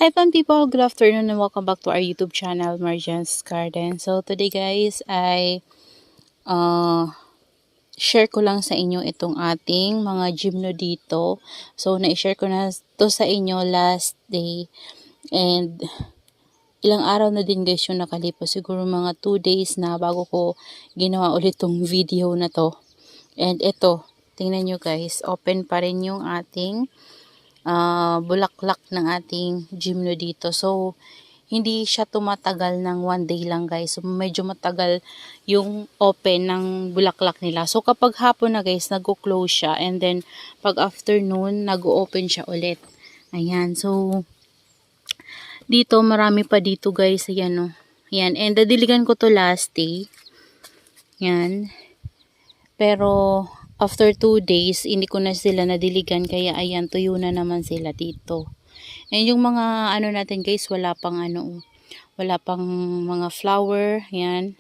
Hi fun people, good afternoon and welcome back to our YouTube channel, Marjan's Garden. So today guys, I share ko lang sa inyo itong ating mga gymno dito. So na-share ko na to sa inyo last day and ilang araw na din guys yung nakalipas. Siguro mga 2 days na bago ko ginawa ulit tong video na to. And ito, tingnan nyo guys, open pa rin yung ating bulaklak ng ating gymno dito. So, hindi siya tumatagal ng 1 day lang guys. So, medyo matagal yung open ng bulaklak nila. So, kapag hapon na guys, nag-close siya. And then, pag afternoon, nag-open siya ulit. Ayan. So, dito, marami pa dito guys. Ayan o. Ayan. And, dadiligan ko to last day. Ayan. Pero, after 2 days, hindi ko na sila nadiligan. Kaya, ayan, tuyo na naman sila dito. And yung mga ano natin guys, wala pang mga flower, yan.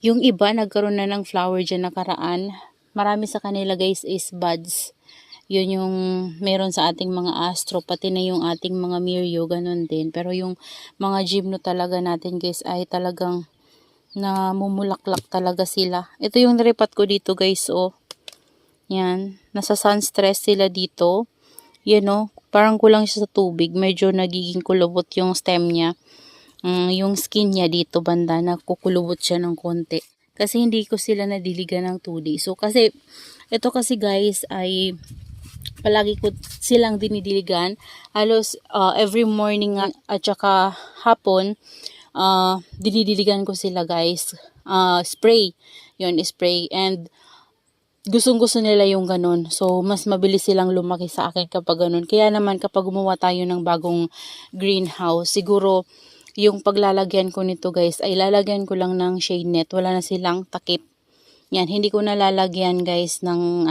Yung iba nagkaroon na ng flower dyan nakaraan. Marami sa kanila guys is buds. Yun yung meron sa ating mga astro, pati na yung ating mga mirio, ganun din. Pero yung mga gymno talaga natin guys ay talagang namumulaklak talaga sila. Ito yung naripat ko dito guys, oh. Yan, nasa sun stress sila dito. Yan o, parang kulang siya sa tubig. Medyo nagiging kulubot yung stem niya. Yung skin niya dito banda, nakukulubot siya ng konti. Kasi hindi ko sila nadiligan ng 2 days. So, kasi, ito kasi guys ay palagi ko silang dinidiligan. Halos every morning at saka hapon, dinidiligan ko sila guys. Spray. Yun, spray. And, gustong-gusto nila yung ganun. So, mas mabilis silang lumaki sa akin kapag ganun. Kaya naman kapag gumawa tayo ng bagong greenhouse, siguro yung paglalagyan ko nito guys, ay lalagyan ko lang ng shade net. Wala na silang takip. Yan, hindi ko na lalagyan guys ng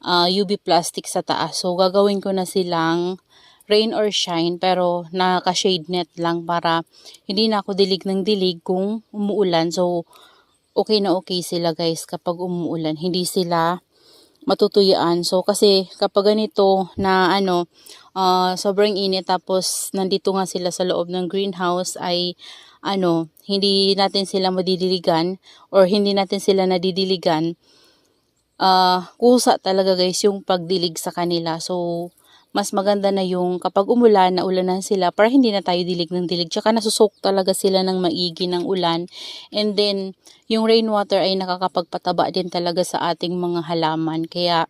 UV plastic sa taas. So, gagawin ko na silang rain or shine, pero naka-shade net lang para hindi na ako dilig ng dilig kung umuulan. So, okay na okay sila guys kapag umuulan. Hindi sila matutuyaan. So, kasi kapag ganito na sobrang init tapos nandito nga sila sa loob ng greenhouse ay hindi natin sila madidiligan or hindi natin sila nadidiligan. Kusa talaga guys yung pagdilig sa kanila. So, mas maganda na yung kapag umulan, na ulanan sila para hindi na tayo dilig ng dilig. Tsaka nasusok talaga sila ng maigi ng ulan. And then, yung rainwater ay nakakapagpataba din talaga sa ating mga halaman. Kaya,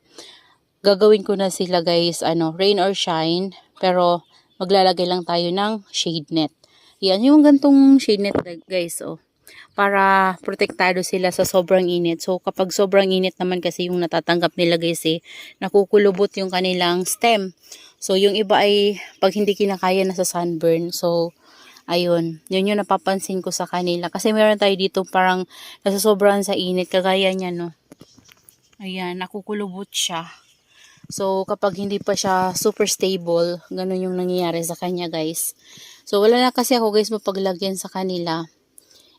gagawin ko na sila guys, rain or shine. Pero, maglalagay lang tayo ng shade net. Yan, yung gantong shade net guys, oh. Para protektado sila sa sobrang init. So, kapag sobrang init naman kasi yung natatanggap nila guys nakukulubot yung kanilang stem. So, yung iba ay pag hindi kinakaya na sa sunburn. So, ayun. Yun yung napapansin ko sa kanila. Kasi meron tayo dito parang nasasobrahan sa init. Kagaya niya, no. Ayan, nakukulubot siya. So, kapag hindi pa siya super stable, ganun yung nangyayari sa kanya guys. So, wala na kasi ako guys mapaglagyan sa kanila.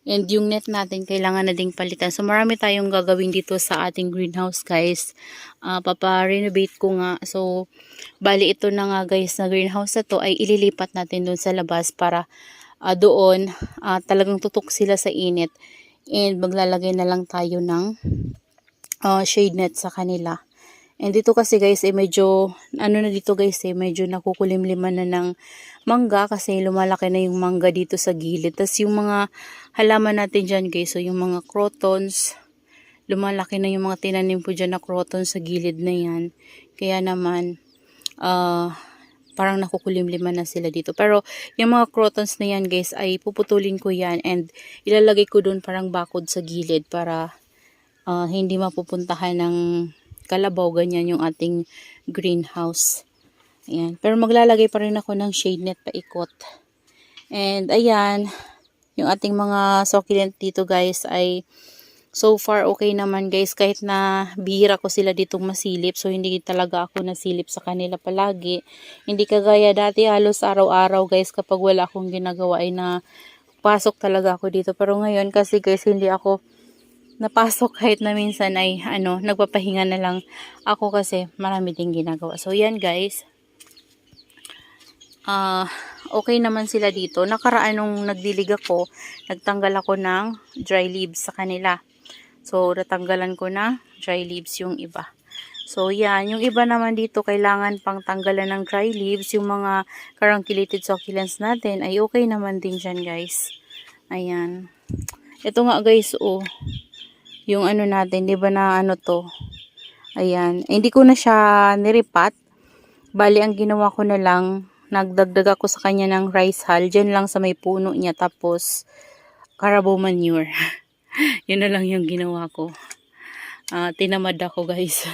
And yung net natin, kailangan na ding palitan. So, marami tayong gagawin dito sa ating greenhouse, guys. Papa-renovate ko nga. So, bali ito na nga, guys, na greenhouse na to ay ililipat natin doon sa labas para doon talagang tutok sila sa init. And maglalagay na lang tayo ng shade net sa kanila. And dito kasi guys, medyo, dito guys, medyo nakukulimliman na ng mangga kasi lumalaki na yung mangga dito sa gilid. Tapos yung mga halaman natin dyan guys, so yung mga crotons, lumalaki na yung mga tinanim ko dyan na crotons sa gilid na yan. Kaya naman, parang nakukulimliman na sila dito. Pero yung mga crotons na yan guys, ay puputulin ko yan and ilalagay ko dun parang bakod sa gilid para hindi mapupuntahan ng kalabaw, ganyan yung ating greenhouse. Ayan. Pero maglalagay pa rin ako ng shade net paikot. And ayan, yung ating mga succulent dito guys ay so far okay naman guys, kahit na bihira ko sila ditong masilip. So hindi talaga ako nasilip sa kanila palagi. Hindi kagaya dati halos araw-araw guys kapag wala akong ginagawa ay na pasok talaga ako dito. Pero ngayon kasi guys hindi ako napasok kahit na minsan ay nagpapahinga na lang ako kasi marami ding ginagawa. So yan guys. okay naman sila dito. Nakaraan nung nagdilig ako, nagtanggal ako ng dry leaves sa kanila. So, natanggalan ko na dry leaves yung iba. So, yan. Yung iba naman dito, kailangan pang tanggalan ng dry leaves. Yung mga carunculate succulents natin, ay okay naman din dyan, guys. Ayan. Ito nga, guys, oh. Yung ano natin, di ba na ano to? Ayan. Hindi ko na siya niripat. Bali, ang ginawa ko na lang, nagdagdag ako sa kanya ng rice hull. Dyan lang sa may puno niya. Tapos, carabao manure. Yun na lang yung ginawa ko. Tinamad ako, guys.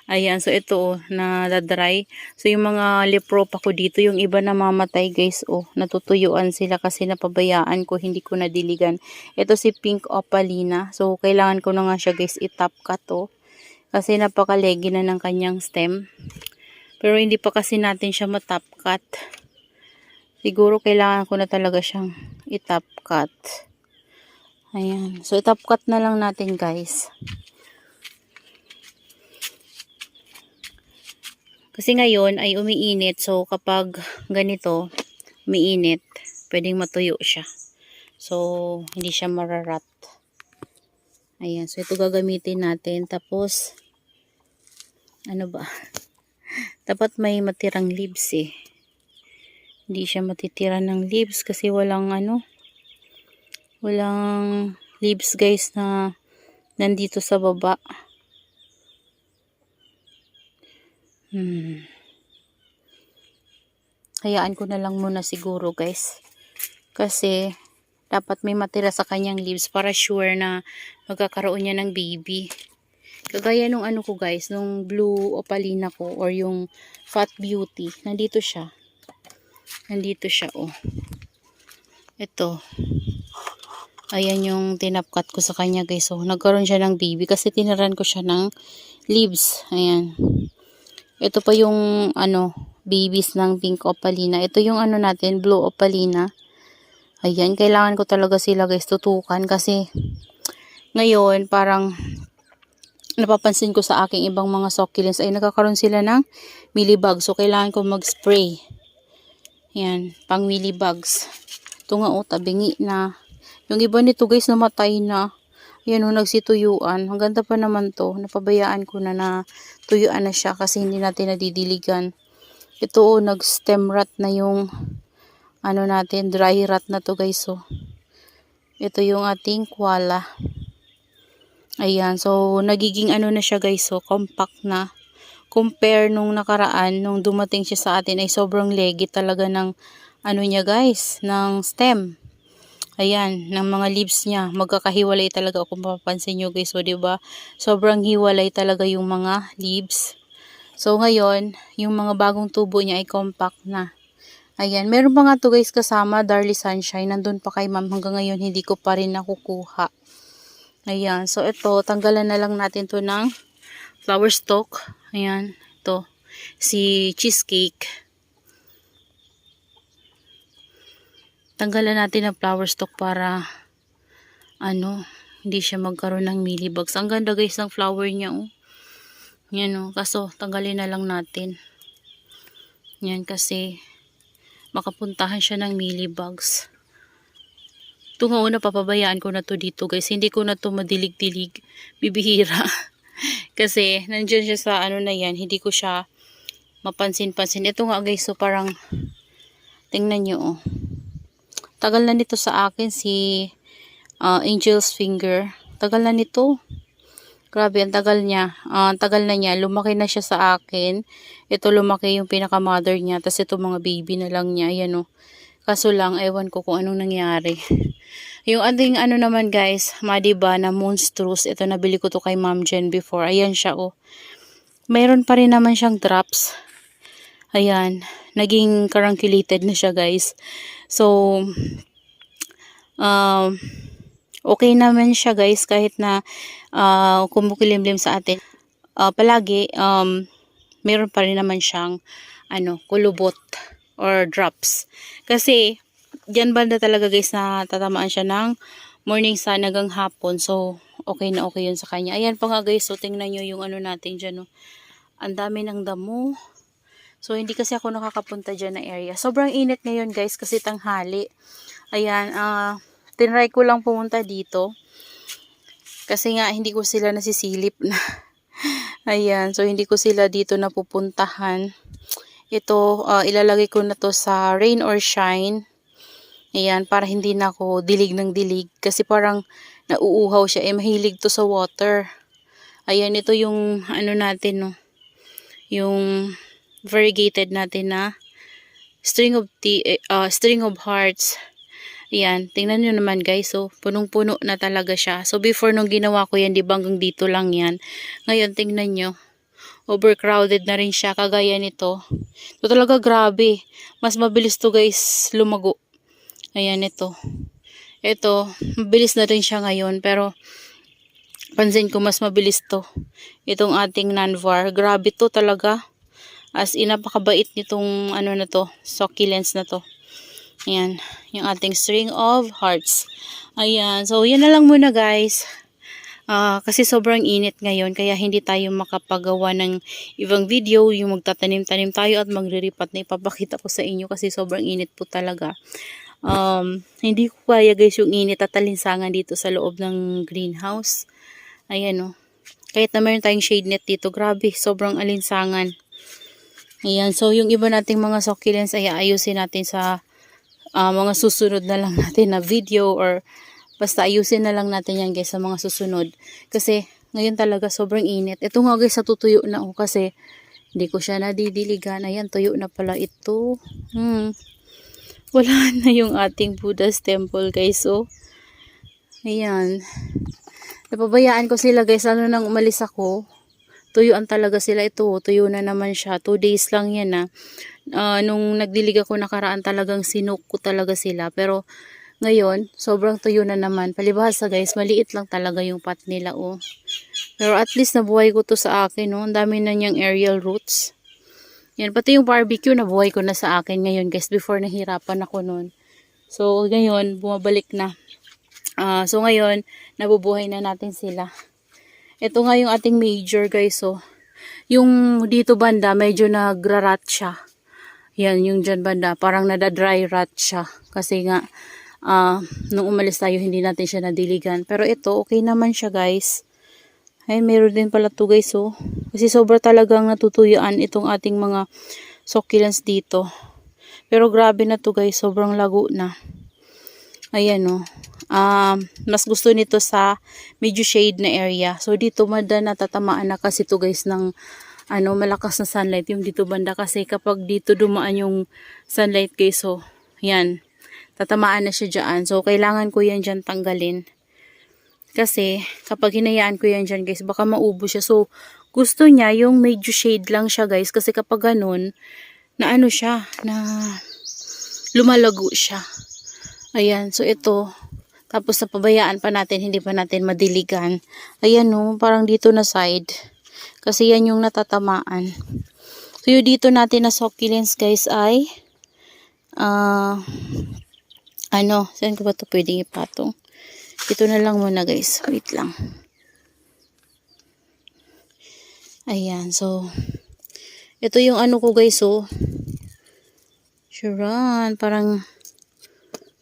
Ayan, so ito oh, nadadry. So yung mga leprop ako dito, yung iba namamatay guys, oh, natutuyuan sila kasi napabayaan ko, hindi ko nadiligan. Ito si Pink Opalina. So kailangan ko na nga siya guys i-top cut oh. Kasi napakalegi na ng kanyang stem. Pero hindi pa kasi natin siya ma-top cut. Siguro kailangan ko na talaga siyang i-top cut. Ayan, so i-top cut na lang natin guys. Kasi ngayon ay umiinit. So, kapag ganito, umiinit, pwedeng matuyo siya. So, hindi siya mararat. Ayan. So, ito gagamitin natin. Tapos, ano ba? Dapat may matirang leaves eh. Hindi siya matitira ng leaves kasi walang walang leaves guys na nandito sa baba. Hayaan ko na lang muna siguro guys. Kasi dapat may matira sa kanyang leaves para sure na magkakaroon niya ng baby. Kagaya nung ano ko guys, nung blue opalina ko or yung fat beauty. Nandito siya. Nandito siya oh. Ito. Ayan yung tinapkat ko sa kanya guys. So nagkaroon siya ng baby kasi tinaran ko siya ng leaves. Ayan. Ito pa yung babies ng pink opalina. Ito yung natin, blue opalina. Ayan, kailangan ko talaga sila guys tutukan kasi ngayon parang napapansin ko sa aking ibang mga succulents ay nagkakaroon sila ng mealybugs. So kailangan ko mag-spray. Ayan, pang mealybugs. Ito nga tabingi na. Yung iba nito guys namatay na. Ayan nagsituyuan. Ang ganda pa naman to. Napabayaan ko na tuyuan na siya kasi hindi natin nadidiligan. Ito nag-stem rot na yung natin, dry rot na to guys. So, ito yung ating koala. Ayan, so nagiging na siya guys. So, compact na. Compare nung nakaraan, nung dumating siya sa atin ay sobrang legit talaga ng niya guys, ng stem. Ayan, ng mga leaves niya, magkakahiwalay talaga kung mapapansin nyo guys. So, diba? Sobrang hiwalay talaga yung mga leaves. So, ngayon, yung mga bagong tubo niya ay compact na. Ayan, meron pa nga to guys kasama, Darly Sunshine. Nandun pa kay ma'am hanggang ngayon, hindi ko pa rin nakukuha. Ayan, so ito, tanggalan na lang natin to ng flower stalk. Ayan, ito, si Cheesecake. Tanggalan natin ang flower stalk para hindi siya magkaroon ng mealybugs. Ang ganda guys ng flower niya oh. Yan oh, kaso tanggalin na lang natin. Yan kasi makapuntahan siya ng mealybugs. Ito nga una papabayaan ko na to dito guys. Hindi ko na to madilig-dilig. Bibihira. Kasi nandiyan siya sa na yan. Hindi ko siya mapansin-pansin. Ito nga guys, so parang tingnan nyo oh. Tagal na nito sa akin si Angel's Finger. Tagal na nito. Grabe, ang tagal niya. Tagal na niya. Lumaki na siya sa akin. Ito lumaki yung pinaka-mother niya. Tapos ito mga baby na lang niya. Ayan o. Kaso lang, ewan ko kung anong nangyari. Yung ating naman guys, madiba na monstrous. Ito nabili ko to kay Ma'am Jen before. Ayan siya o. Mayroon pa rin naman siyang drops. Ayan. Naging carunculated na siya guys. So, okay naman siya guys kahit na kumukilimlim sa atin. Palagi, meron pa rin naman siyang kulubot or drops. Kasi, dyan banda talaga guys na tatamaan siya ng morning sun hanggang hapon. So, okay na okay yun sa kanya. Ayan pa nga guys, so tingnan nyo yung natin dyan. Oh. Ang dami ng damo. So, hindi kasi ako nakakapunta dyan na area. Sobrang init ngayon guys kasi tanghali. Ayan, tinry ko lang pumunta dito. Kasi nga, hindi ko sila nasisilip na. Ayan, so hindi ko sila dito napupuntahan. Ito, ilalagay ko na to sa rain or shine. Ayan, para hindi na ako dilig ng dilig. Kasi parang nauuhaw siya. Mahilig to sa water. Ayan, ito yung ano natin, no. Yung variegated natin na string of hearts. Ayan, tingnan nyo naman guys. So, punong-puno na talaga siya. So, before nung ginawa ko yan, di ba hanggang dito lang yan. Ngayon, tingnan nyo. Overcrowded na rin siya. Kagaya nito. Ito talaga grabe. Mas mabilis to guys lumago. Ayan, ito. Ito, mabilis na rin siya ngayon. Pero, pansin ko mas mabilis to. Itong ating Nanvar. Grabe to talaga. As in, napakabait nitong ano na to. Succulents na to. Ayan, yung ating string of hearts. Ayan, so yan na lang muna guys. Kasi sobrang init ngayon, kaya hindi tayo makapagawa ng ibang video, yung magtatanim-tanim tayo at magriripat na ipapakita ko sa inyo kasi sobrang init po talaga. Hindi ko kaya guys yung init at alinsangan dito sa loob ng greenhouse. Ayan o. Kahit na mayroon tayong shade net dito, grabe, sobrang alinsangan. Ayan, so yung iba nating mga succulents ay ayusin natin sa mga susunod na lang natin na video or basta ayusin na lang natin yan guys sa mga susunod. Kasi ngayon talaga sobrang init. Ito nga guys natutuyo na ako kasi hindi ko siya nadidiligan. Ayan, tuyo na pala ito. Wala na yung ating Buddha's temple guys. So, ayan. Napabayaan ko sila guys. Ano nang umalis ako. Tuyuan talaga sila ito. Tuyo na naman siya. 2 days lang yan na. Nung nagdilig ako nakaraan talagang sinuk ko talaga sila. Pero ngayon, sobrang tuyo na naman. Palibhasa guys, maliit lang talaga yung pot nila. Oh. Pero at least nabuhay ko to sa akin. Oh. Ang dami na niyang aerial roots. Yan, pati yung barbecue nabuhay ko na sa akin ngayon guys. Before nahirapan ako nun. So ngayon, bumabalik na. So ngayon, nabubuhay na natin sila. Ito nga yung ating major guys. So, yung dito banda, medyo nagra-rot siya. Yan, yung dyan banda, parang nada-dry rot siya. Kasi nga, nung umalis tayo, hindi natin siya nadiligan. Pero ito, okay naman siya guys. Ay, meron din pala to guys, oh. Kasi sobra talagang natutuyuan itong ating mga succulents dito. Pero grabe na to guys, sobrang lago na. Ayan, oh. Mas gusto nito sa medyo shade na area. So, dito banda natatamaan na kasi to guys ng malakas na sunlight yung dito banda kasi kapag dito dumaan yung sunlight guys, so yan, tatamaan na siya dyan. So kailangan ko yan dyan tanggalin kasi kapag hinayaan ko yan dyan guys, baka maubo siya. So gusto niya yung medyo shade lang siya guys kasi kapag ganun na siya, na lumalago siya. Ayan, so ito tapos napabayaan pa natin, hindi pa natin madiligan. Ayan no, parang dito na side. Kasi yan yung natatamaan. So yung dito natin na succulents guys ay saan ko ba ito pwedeng ipatong? Ito na lang muna guys. Wait lang. Ayan. So ito yung ko guys. So Sharon. Parang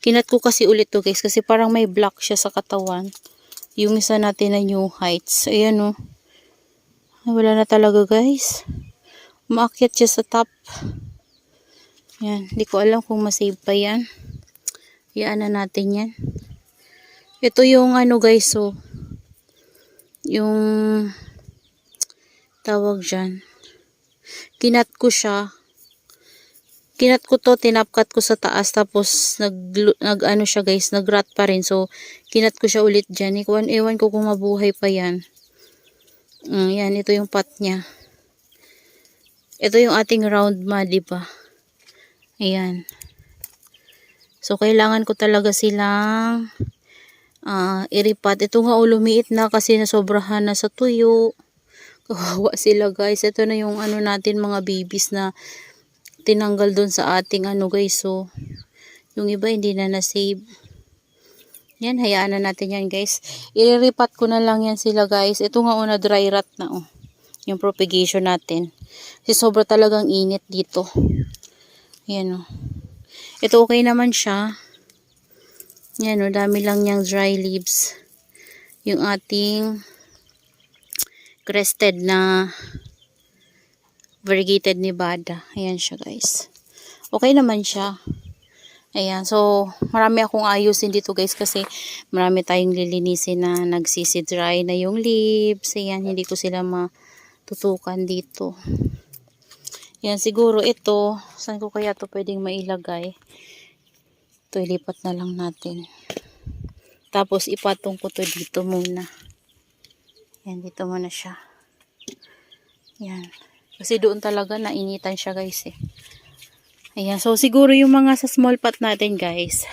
kinat ko kasi ulit to guys. Kasi parang may black siya sa katawan. Yung isa natin na New Heights. Ayan o. Wala na talaga guys. Umaakyat siya sa top. Yan. Hindi ko alam kung masave pa yan. Hayaan na natin yan. Ito yung guys. So, yung tawag dyan. Kinat ko siya. Kinat ko to. Tinapkat ko sa taas. Tapos siya guys. Nag-rot pa rin. So, kinat ko siya ulit dyan. Ewan ko kung mabuhay pa yan. Yan, ito yung pot niya. Ito yung ating round mat, diba? Ayan. So, kailangan ko talaga silang iripat. Ito nga, lumiit na kasi nasobrahan na sa tuyo. Kawawa sila, guys. Ito na yung natin, mga babies na tinanggal doon sa ating guys. So, yung iba hindi na na-save. Yan, hayaan na natin yan guys. Iriripat ko na lang yan sila guys. Ito nga dry rot na yung propagation natin. Kasi sobra talagang init dito. Ayan o. Ito okay naman siya. Ayan o, dami lang niyang dry leaves. Yung ating crested na variegated Nevada. Ayan siya guys. Okay naman siya. Ayan, so marami akong ayusin dito guys kasi marami tayong lilinisin na nagsisi-dry na yung leaves. Ayan, hindi ko sila matutukan dito. Ayan, siguro ito, saan ko kaya ito pwedeng mailagay? Ito, ilipat na lang natin. Tapos ipatong ko to dito muna. Ayan, dito muna siya. Ayan. Kasi doon talaga nainitan siya guys eh. Ayan, so siguro yung mga sa small pot natin guys,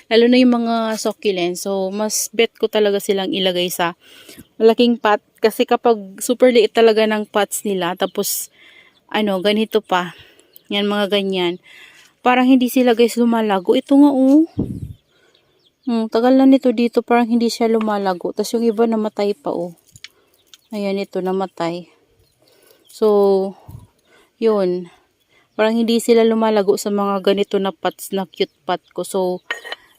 lalo na yung mga succulent, so mas bet ko talaga silang ilagay sa malaking pot. Kasi kapag super liit talaga ng pots nila, tapos ano, ganito pa, yan mga ganyan, parang hindi sila guys lumalago. Ito nga tagal na nito dito, parang hindi siya lumalago. Tapos yung iba namatay pa Ayan, ito namatay. So, yun. Parang hindi sila lumalago sa mga ganito na pots na cute pot ko. So,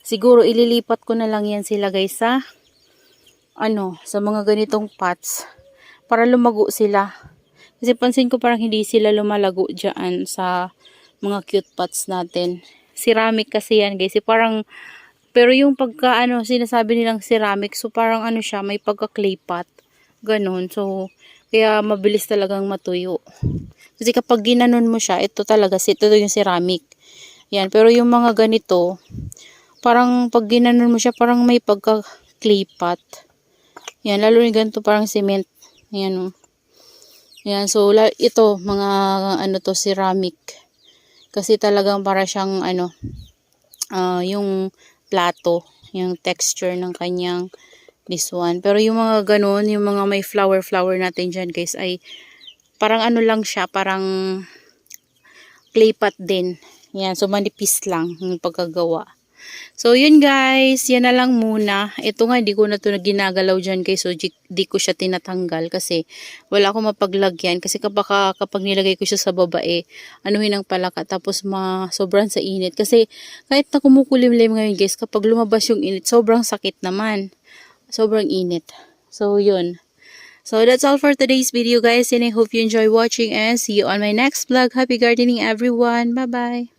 siguro ililipat ko na lang yan sila guys sa sa mga ganitong pots para lumago sila. Kasi pansin ko parang hindi sila lumalago dyan sa mga cute pots natin. Ceramic kasi yan guys. Parang, pero yung pagka sinasabi nilang ceramic, so parang siya, may pagka clay pot. Ganon. So, kaya mabilis talagang matuyo. Kasi kapag ginanon mo siya, ito yung ceramic. Yan, pero yung mga ganito, parang pag ginanon mo siya, parang may pagka clay pot. Yan, lalo yung ganito parang cement. Yan Yan, so ito, mga ceramic. Kasi talagang para siyang yung plato, yung texture ng kanyang this one. Pero yung mga ganon, yung mga may flower natin dyan guys, ay parang lang siya, parang clay pot din. Yan, so manipis lang yung pagkagawa. So, yun guys, yan na lang muna. Ito nga, hindi ko na ito ginagalaw dyan guys, so di ko siya tinatanggal kasi wala akong mapaglagyan. Kasi kapag nilagay ko siya sa babae, anuhin ang palaka, tapos sobrang sa init. Kasi kahit na kumukulimlim ngayon guys, kapag lumabas yung init, sobrang sakit naman. Sobrang init. So, yun. So, that's all for today's video guys, and I hope you enjoy watching and see you on my next vlog. Happy gardening everyone. Bye-bye.